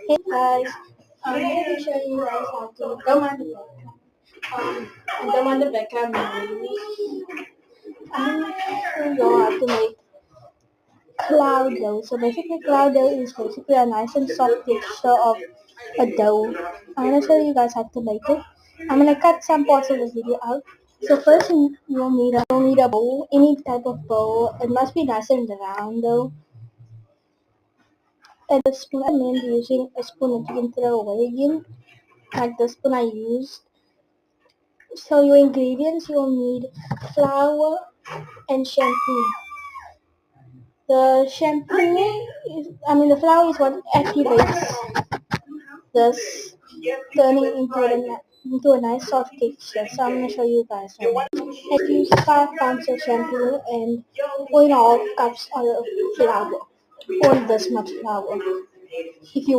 Hey guys, I'm going to show you guys how to command the background. And command the background movies. I'm going to show you how to make cloud dough. So basically cloud dough is basically a nice and soft texture of a dough. I'm going to show you guys how to make it. I'm going to cut some parts of the video out. So first you'll need a bowl, any type of bowl. It must be nice and round though. And a spoon, I recommend using a spoon that you can throw away again, like the spoon I used. So your ingredients, you'll need flour and shampoo. The the flour is what activates this, turning into a nice soft texture. So I'm gonna show you guys. I use 5 pounds of shampoo and 1.5 cups of flour, or this much flour. If you